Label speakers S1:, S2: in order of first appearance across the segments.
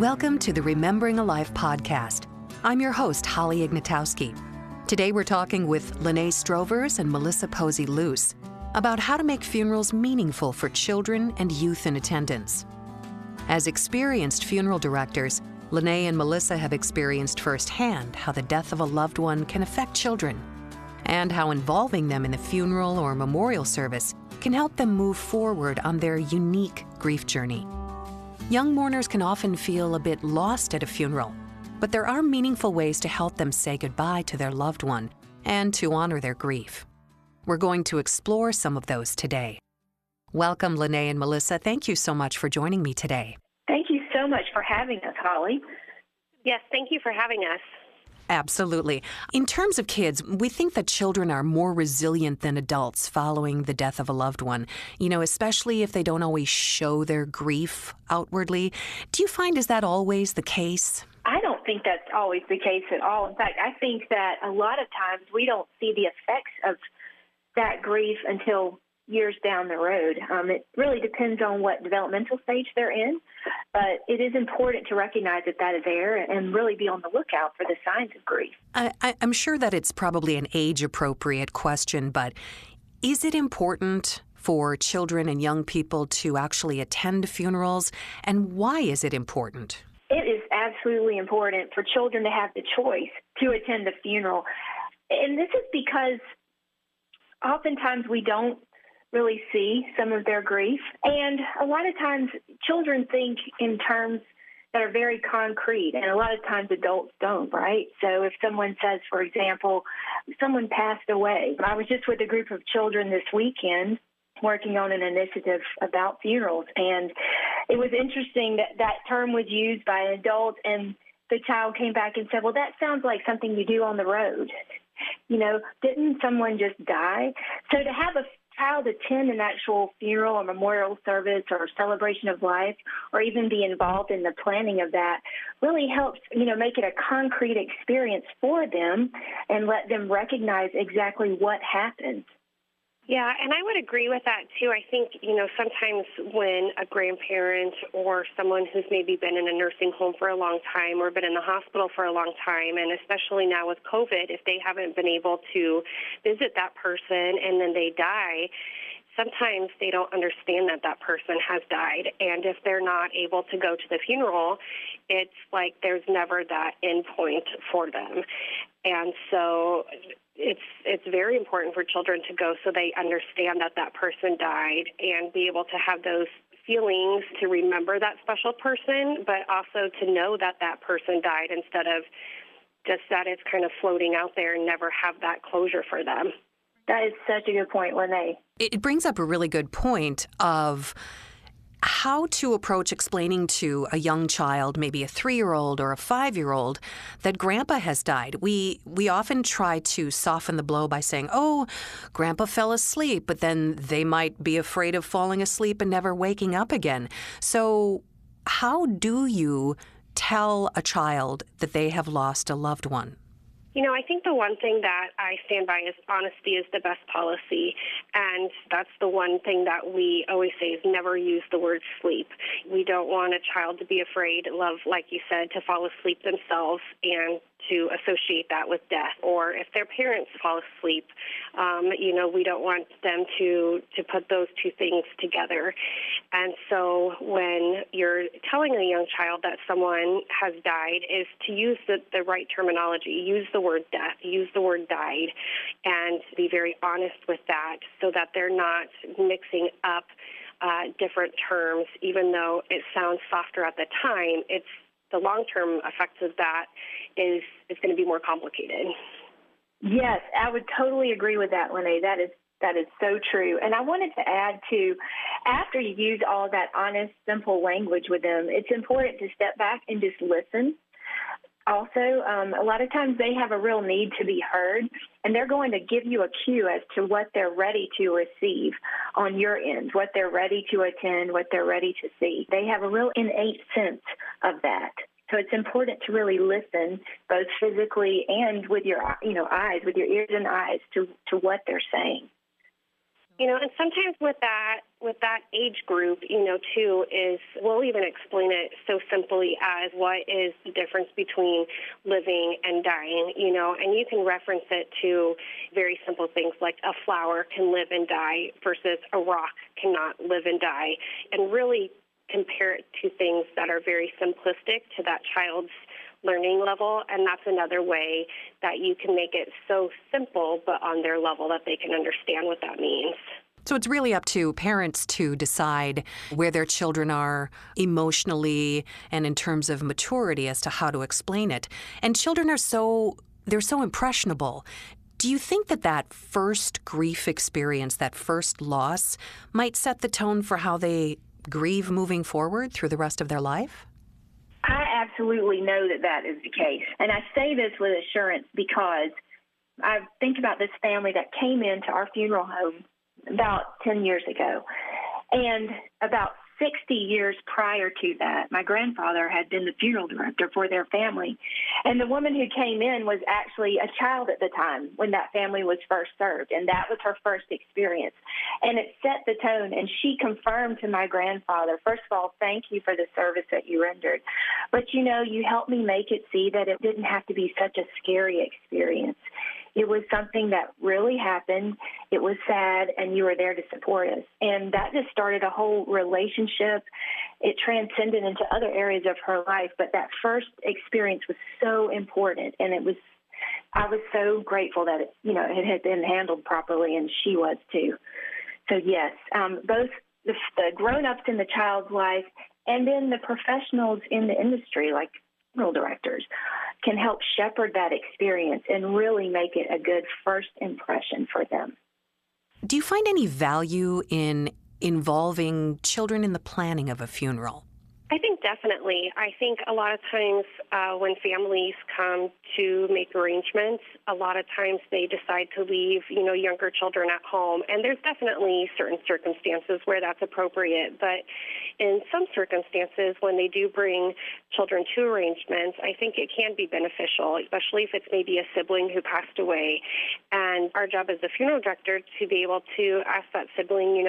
S1: Welcome to the Remembering a Life podcast. I'm your host, Holly Ignatowski. Today we're talking with Lanae Strovers and Melissa Posey Luce about how to make funerals meaningful for children and youth in attendance. As experienced funeral directors, Lanae and Melissa have experienced firsthand how the death of a loved one can affect children, and how involving them in the funeral or memorial service can help them move forward on their unique grief journey. Young mourners can often feel a bit lost at a funeral, but there are meaningful ways to help them say goodbye to their loved one and to honor their grief. We're going to explore some of those today. Welcome, Lanae and Melissa. Thank you so much for joining me today.
S2: Thank you so much for having us, Holly.
S3: Yes, thank you for having us.
S1: Absolutely. In terms of kids, we think that children are more resilient than adults following the death of a loved one, especially if they don't always show their grief outwardly. Do you find, is that always the case?
S2: I don't think that's always the case at all. In fact, I think that a lot of times we don't see the effects of that grief until years down the road. It really depends on what developmental stage they're in, but it is important to recognize that is there and really be on the lookout for the signs of grief.
S1: I'm sure that it's probably an age-appropriate question, but is it important for children and young people to actually attend funerals, and why is it important?
S2: It is absolutely important for children to have the choice to attend a funeral, and this is because oftentimes we don't really see some of their grief. And a lot of times children think in terms that are very concrete, and a lot of times adults don't, right? So if someone says, for example, someone passed away. I was just with a group of children this weekend working on an initiative about funerals, and it was interesting that that term was used by an adult, and the child came back and said, well, that sounds like something you do on the road. Didn't someone just die? So to have a child attend an actual funeral or memorial service or celebration of life, or even be involved in the planning of that, really helps, make it a concrete experience for them and let them recognize exactly what happened.
S3: Yeah, and I would agree with that, too. I think, sometimes when a grandparent or someone who's maybe been in a nursing home for a long time or been in the hospital for a long time, and especially now with COVID, if they haven't been able to visit that person and then they die, sometimes they don't understand that that person has died. And if they're not able to go to the funeral, it's like there's never that end point for them. And so it's very important for children to go so they understand that that person died and be able to have those feelings to remember that special person, but also to know that that person died instead of just that it's kind of floating out there and never have that closure for them.
S2: That is such a good point, Lanae.
S1: It brings up a really good point of how to approach explaining to a young child, maybe a 3-year-old or a 5-year-old, that Grandpa has died. We often try to soften the blow by saying, oh, Grandpa fell asleep, but then they might be afraid of falling asleep and never waking up again. So how do you tell a child that they have lost a loved one?
S3: I think the one thing that I stand by is honesty is the best policy, and that's the one thing that we always say is never use the word sleep. We don't want a child to be afraid of, like you said, to fall asleep themselves and to associate that with death. Or if their parents fall asleep, we don't want them to put those two things together. And so when you're telling a young child that someone has died is to use the right terminology, use the word death, use the word died, and be very honest with that so that they're not mixing up different terms, even though it sounds softer at the time. It's the long-term effects of that is going to be more complicated.
S2: Yes, I would totally agree with that, Lanae. That is so true. And I wanted to add, too, after you use all that honest, simple language with them, it's important to step back and just listen. Also, a lot of times they have a real need to be heard, and they're going to give you a cue as to what they're ready to receive on your end, what they're ready to attend, what they're ready to see. They have a real innate sense of that. So it's important to really listen, both physically and with your, eyes, with your ears and eyes, to what they're saying.
S3: And sometimes with that, with that age group, too, is we'll even explain it so simply as what is the difference between living and dying, and you can reference it to very simple things like a flower can live and die versus a rock cannot live and die, and really compare it to things that are very simplistic to that child's learning level, and that's another way that you can make it so simple but on their level that they can understand what that means.
S1: So it's really up to parents to decide where their children are emotionally and in terms of maturity as to how to explain it. And children are they're so impressionable. Do you think that first grief experience, that first loss, might set the tone for how they grieve moving forward through the rest of their life?
S2: I absolutely know that is the case. And I say this with assurance because I think about this family that came into our funeral home about 10 years ago. And about 60 years prior to that, my grandfather had been the funeral director for their family. And the woman who came in was actually a child at the time when that family was first served. And that was her first experience. And it set the tone. And she confirmed to my grandfather, first of all, thank you for the service that you rendered. But, you helped me make it see that it didn't have to be such a scary experience. It was something that really happened. It was sad, and you were there to support us. And that just started a whole relationship. It transcended into other areas of her life, but that first experience was so important, and I was so grateful that it had been handled properly, and she was too. So yes, both the grown-ups in the child's life and then the professionals in the industry, like funeral directors, can help shepherd that experience and really make it a good first impression for them.
S1: Do you find any value in involving children in the planning of a funeral?
S3: I think definitely. I think a lot of times when families come to make arrangements, a lot of times they decide to leave, younger children at home. And there's definitely certain circumstances where that's appropriate. But in some circumstances, when they do bring children to arrangements, I think it can be beneficial, especially if it's maybe a sibling who passed away. And our job as a funeral director to be able to ask that sibling,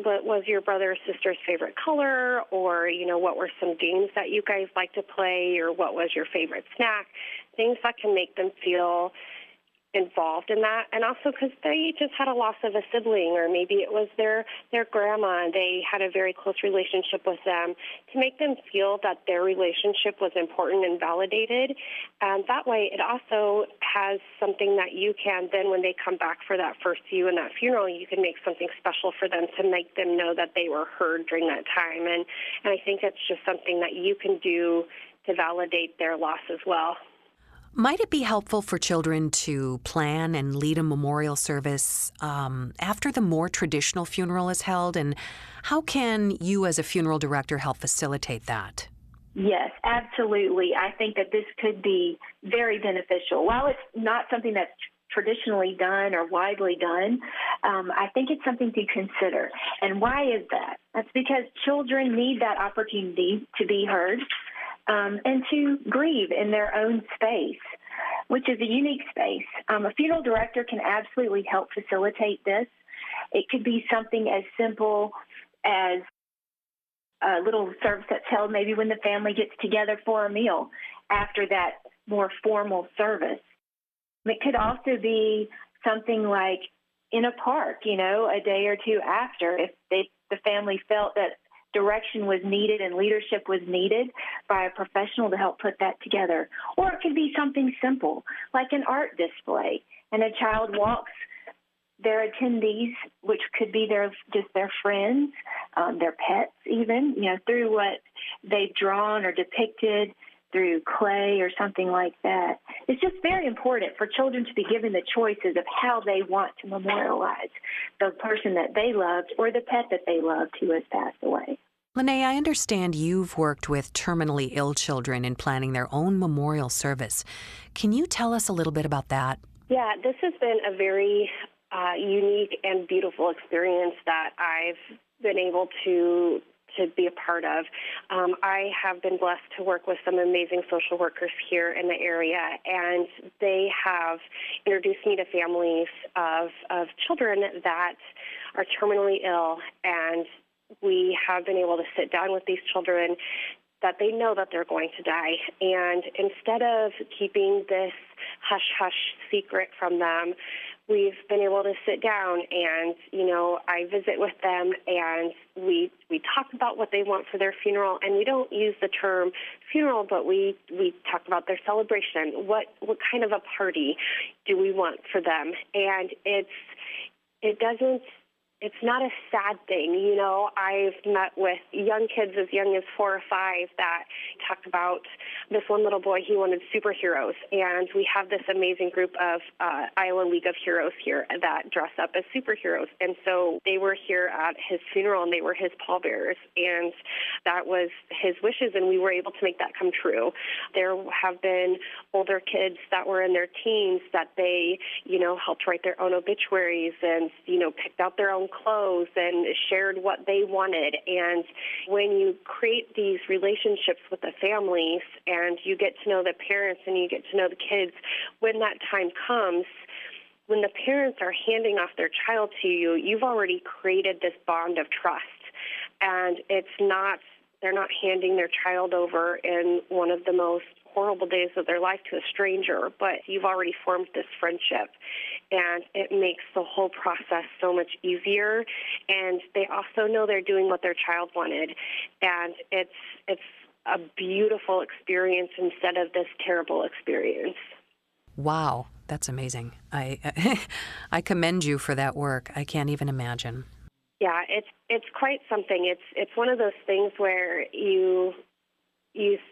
S3: what was your brother or sister's favorite color? Or, what were some games that you guys like to play? Or what was your favorite snack? Things that can make them feel involved in that, and also because they just had a loss of a sibling, or maybe it was their grandma and they had a very close relationship with them, to make them feel that their relationship was important and validated. And that way it also has something that you can then, when they come back for that first view in that funeral, you can make something special for them to make them know that they were heard during that time. And I think it's just something that you can do to validate their loss as well.
S1: Might it be helpful for children to plan and lead a memorial service after the more traditional funeral is held? And how can you as a funeral director help facilitate that?
S2: Yes, absolutely. I think that this could be very beneficial. While it's not something that's traditionally done or widely done, I think it's something to consider. And why is that? That's because children need that opportunity to be heard. And to grieve in their own space, which is a unique space. A funeral director can absolutely help facilitate this. It could be something as simple as a little service that's held maybe when the family gets together for a meal after that more formal service. It could also be something like in a park, a day or two after, if the family felt that direction was needed and leadership was needed by a professional to help put that together. Or it could be something simple, like an art display, and a child walks their attendees, which could be their friends, their pets even, through what they've drawn or depicted through clay or something like that. It's just very important for children to be given the choices of how they want to memorialize the person that they loved or the pet that they loved who has passed away.
S1: Lanae, I understand you've worked with terminally ill children in planning their own memorial service. Can you tell us a little bit about that?
S3: Yeah, this has been a very unique and beautiful experience that I've been able to to be a part of. I have been blessed to work with some amazing social workers here in the area, and they have introduced me to families of children that are terminally ill, and we have been able to sit down with these children that they know that they're going to die. And instead of keeping this hush-hush secret from them, we've been able to sit down and, I visit with them and we talk about what they want for their funeral. And we don't use the term funeral, but we talk about their celebration. What kind of a party do we want for them? And it's not a sad thing. I've met with young kids as young as 4 or 5 that talk about this one little boy, he wanted superheroes. And we have this amazing group of Iowa League of Heroes here that dress up as superheroes. And so they were here at his funeral and they were his pallbearers. And that was his wishes, and we were able to make that come true. There have been older kids that were in their teens that they, helped write their own obituaries and, picked out their own clothes and shared what they wanted. And when you create these relationships with the families and you get to know the parents and you get to know the kids, when that time comes, when the parents are handing off their child to you, you've already created this bond of trust. And they're not handing their child over in one of the most horrible days of their life to a stranger, but you've already formed this friendship, and it makes the whole process so much easier. And they also know they're doing what their child wanted, and it's a beautiful experience instead of this terrible experience.
S1: Wow, that's amazing. I commend you for that work. I can't even imagine.
S3: Yeah, it's quite something. It's one of those things where you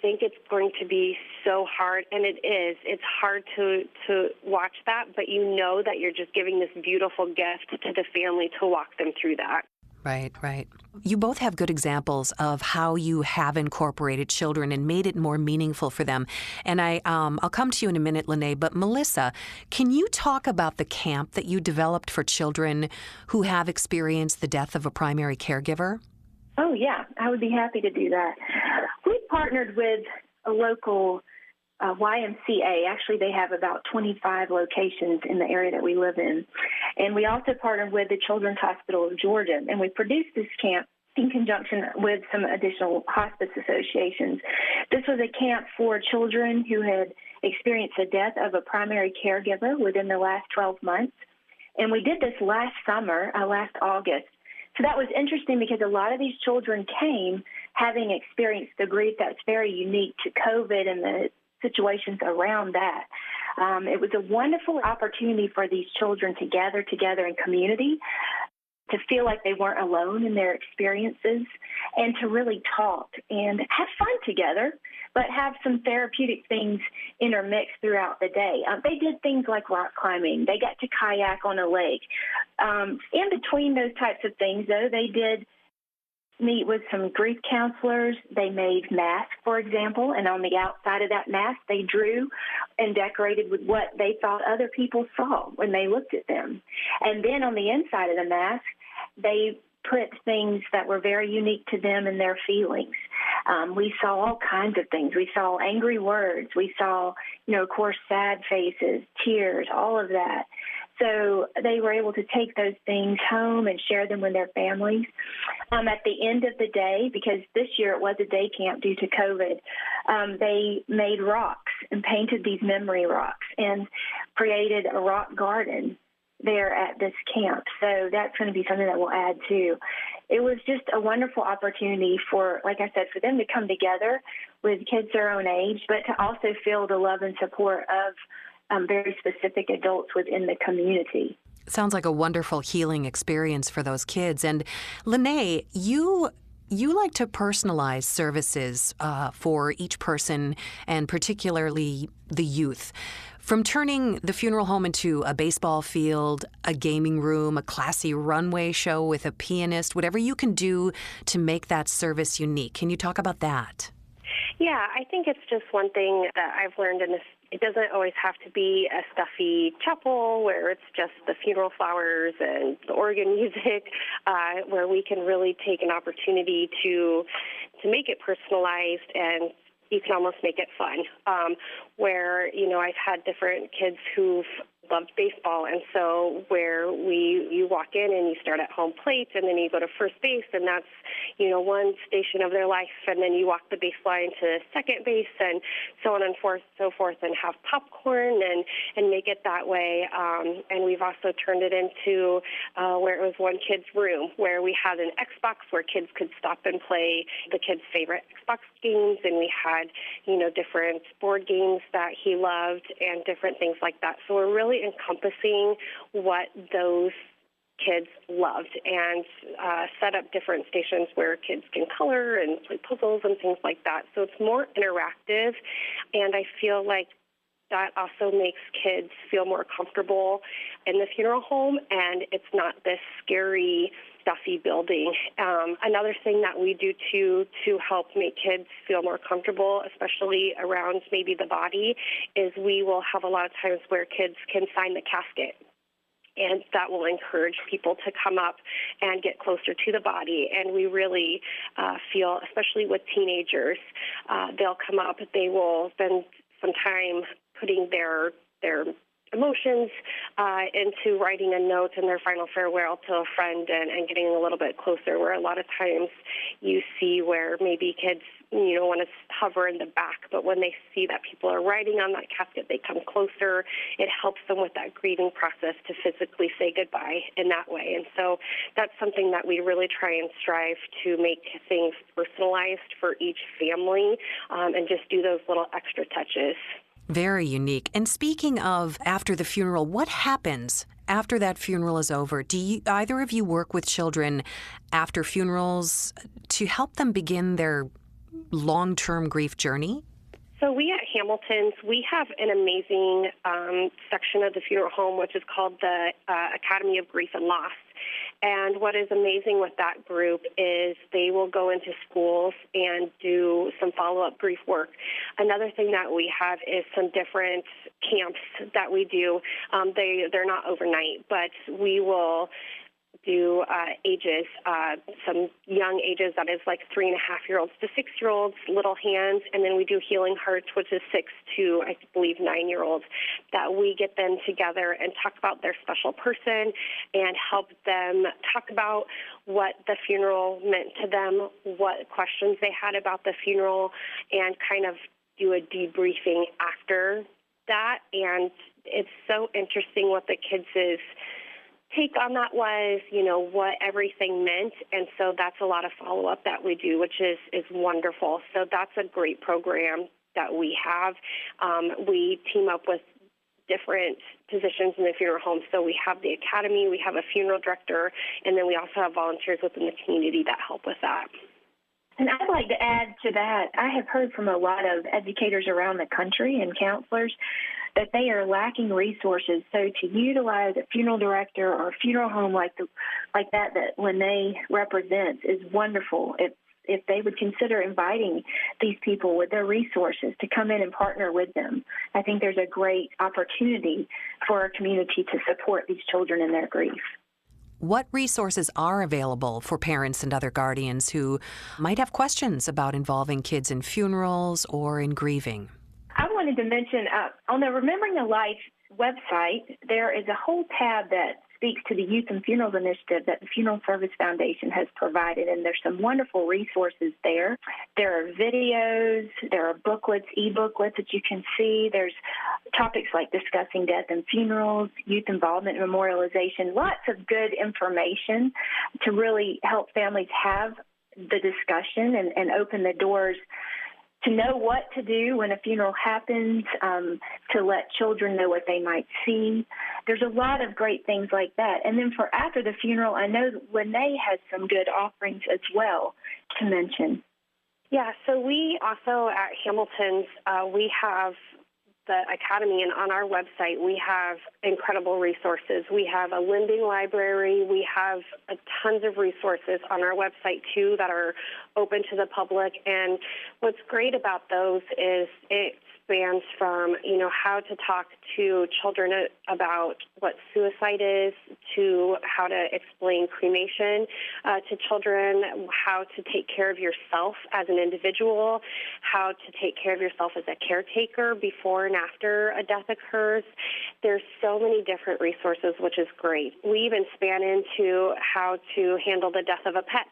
S3: think it's going to be so hard, and it is. It's hard to watch that, but you know that you're just giving this beautiful gift to the family to walk them through that.
S1: Right. You both have good examples of how you have incorporated children and made it more meaningful for them. And I'll come to you in a minute, Lanae, but Melissa, can you talk about the camp that you developed for children who have experienced the death of a primary caregiver?
S2: Oh, yeah, I would be happy to do that. We partnered with a local YMCA. Actually, they have about 25 locations in the area that we live in. And we also partnered with the Children's Hospital of Georgia, and we produced this camp in conjunction with some additional hospice associations. This was a camp for children who had experienced the death of a primary caregiver within the last 12 months. And we did this last summer, last August. So that was interesting because a lot of these children came having experienced the grief that's very unique to COVID and the situations around that. It was a wonderful opportunity for these children to gather together in community, to feel like they weren't alone in their experiences, and to really talk and have fun together, but have some therapeutic things intermixed throughout the day. They did things like rock climbing. They got to kayak on a lake. In between those types of things, though, they did meet with some grief counselors. They made masks, for example, and on the outside of that mask, they drew and decorated with what they thought other people saw when they looked at them. And then on the inside of the mask, they put things that were very unique to them and their feelings. We saw all kinds of things. We saw angry words. We saw, of course, sad faces, tears, all of that. So they were able to take those things home and share them with their families. At the end of the day, because this year it was a day camp due to COVID, they made rocks and painted these memory rocks and created a rock garden there at this camp. So that's going to be something that we'll add to. It was just a wonderful opportunity for, like I said, for them to come together with kids their own age, but to also feel the love and support of very specific adults within the community.
S1: Sounds like a wonderful healing experience for those kids. And Lanae, you like to personalize services for each person, and particularly the youth. From turning the funeral home into a baseball field, a gaming room, a classy runway show with a pianist, whatever you can do to make that service unique. Can you talk about that?
S3: Yeah, I think it's just one thing that I've learned in this It doesn't always have to be a stuffy chapel where it's just the funeral flowers and the organ music, where we can really take an opportunity to make it personalized, and you can almost make it fun. Where, I've had different kids who've loved baseball, and so where you walk in and you start at home plate, and then you go to first base, and that's one station of their life, and then you walk the baseline to second base, and so on and so forth, and have popcorn and make it that way. And we've also turned it into where it was one kid's room, where we had an Xbox where kids could stop and play the kid's favorite Xbox games, and we had different board games that he loved and different things like that. So we're really encompassing what those kids loved, and set up different stations where kids can color and play puzzles and things like that. So it's more interactive, and I feel like that also makes kids feel more comfortable in the funeral home, and it's not this scary, stuffy building. Another thing that we do to help make kids feel more comfortable, especially around maybe the body, is we will have a lot of times where kids can sign the casket. And that will encourage people to come up and get closer to the body. And we really feel, especially with teenagers, they'll come up, they will spend some time putting their emotions into writing a note in their final farewell to a friend, and getting a little bit closer, where a lot of times you see where maybe kids want to hover in the back, but when they see that people are writing on that casket, they come closer. It helps them with that grieving process to physically say goodbye in that way. And so that's something that we really try and strive to make things personalized for each family, and just do those little extra touches.
S1: Very unique. And speaking of after the funeral, what happens after that funeral is over? Do either of you work with children after funerals to help them begin their long-term grief journey?
S3: So we at Hamilton's, we have an amazing section of the funeral home, which is called the Academy of Grief and Loss. And what is amazing with that group is they will go into schools and do some follow-up grief work. Another thing that we have is some different camps that we do. They're not overnight, but we will do ages, some young ages, that is like 3.5-year-olds to 6-year-olds, little hands, and then we do Healing Hearts, which is 6 to, I believe, 9-year-olds, that we get them together and talk about their special person and help them talk about what the funeral meant to them, what questions they had about the funeral, and kind of do a debriefing after that. And it's so interesting what the kids' take on that was, what everything meant. And so that's a lot of follow-up that we do, which is wonderful. So that's a great program that we have. We team up with different positions in the funeral home. So we have the academy, we have a funeral director, and then we also have volunteers within the community that help with that.
S2: And I'd like to add to that, I have heard from a lot of educators around the country and counselors that they are lacking resources. So to utilize a funeral director or a funeral home like that Lanae represents is wonderful. If they would consider inviting these people with their resources to come in and partner with them, I think there's a great opportunity for our community to support these children in their grief.
S1: What resources are available for parents and other guardians who might have questions about involving kids in funerals or in grieving?
S2: I wanted to mention on the Remembering the Life website, there is a whole tab that speaks to the Youth and Funerals Initiative that the Funeral Service Foundation has provided, and there's some wonderful resources there. There are videos, there are booklets, e-booklets that you can see. There's topics like discussing death and funerals, youth involvement and memorialization, lots of good information to really help families have the discussion and open the doors to know what to do when a funeral happens, to let children know what they might see. There's a lot of great things like that. And then for after the funeral, I know Lanae has some good offerings as well to mention.
S3: Yeah, so we also at Hamilton's, we have the Academy, and on our website, we have incredible resources. We have a lending library. We have tons of resources on our website, too, that are open to the public. And what's great about those is it spans from, how to talk to children about what suicide is, to how to explain cremation to children, how to take care of yourself as an individual, how to take care of yourself as a caretaker before and after a death occurs. There's so many different resources, which is great. We even span into how to handle the death of a pet.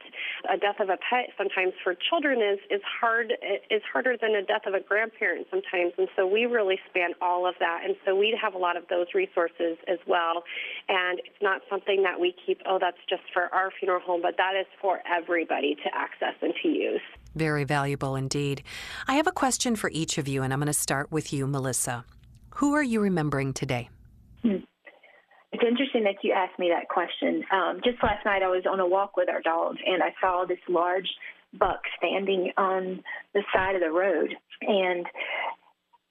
S3: A death of a pet sometimes for children is harder than a death of a grandparent sometimes, and so we really span all of that. And so we have a lot of those resources as well. And it's not something that we keep, that's just for our funeral home, but that is for everybody to access and to use.
S1: Very valuable indeed. I have a question for each of you, and I'm going to start with you, Melissa. Who are you remembering today?
S2: It's interesting that you asked me that question. Just last night I was on a walk with our dogs, and I saw this large buck standing on the side of the road. And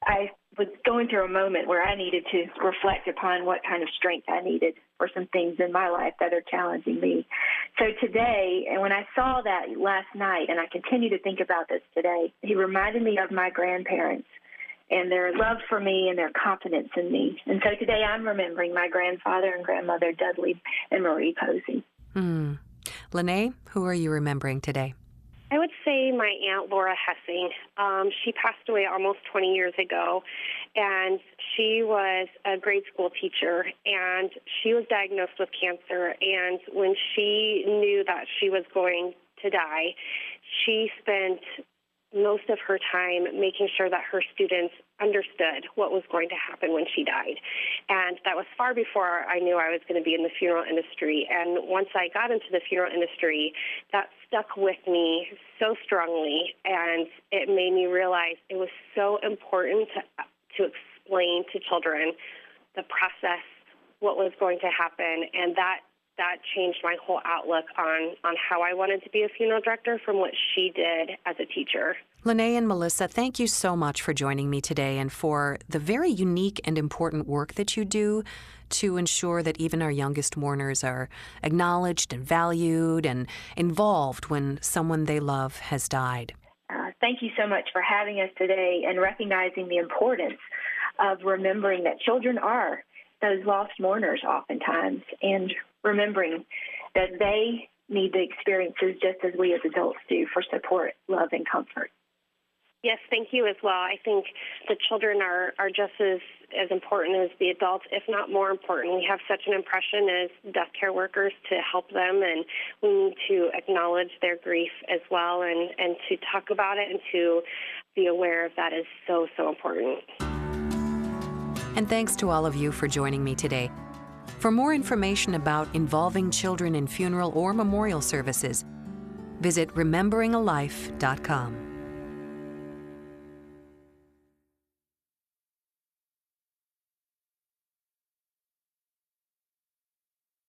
S2: I was going through a moment where I needed to reflect upon what kind of strength I needed for some things in my life that are challenging me. So today, and when I saw that last night, and I continue to think about this today, he reminded me of my grandparents and their love for me and their confidence in me. And so today I'm remembering my grandfather and grandmother, Dudley and Marie Posey.
S1: Lanae, who are you remembering today?
S3: I would say my Aunt Laura Hessing. She passed away almost 20 years ago, and she was a grade school teacher, and she was diagnosed with cancer. And when she knew that she was going to die, she spent most of her time making sure that her students understood what was going to happen when she died. And that was far before I knew I was going to be in the funeral industry. And once I got into the funeral industry, that stuck with me so strongly, and it made me realize it was so important to explain to children the process, what was going to happen, and that changed my whole outlook on how I wanted to be a funeral director from what she did as a teacher.
S1: Lanae and Melissa, thank you so much for joining me today and for the very unique and important work that you do to ensure that even our youngest mourners are acknowledged and valued and involved when someone they love has died.
S2: Thank you so much for having us today and recognizing the importance of remembering that children are those lost mourners oftentimes, and remembering that they need the experiences just as we as adults do for support, love, and comfort.
S3: Yes, thank you as well. I think the children are just as important as the adults, if not more important. We have such an impression as death care workers to help them, and we need to acknowledge their grief as well, and to talk about it and to be aware of that is so, so important.
S1: And thanks to all of you for joining me today. For more information about involving children in funeral or memorial services, visit rememberingalife.com.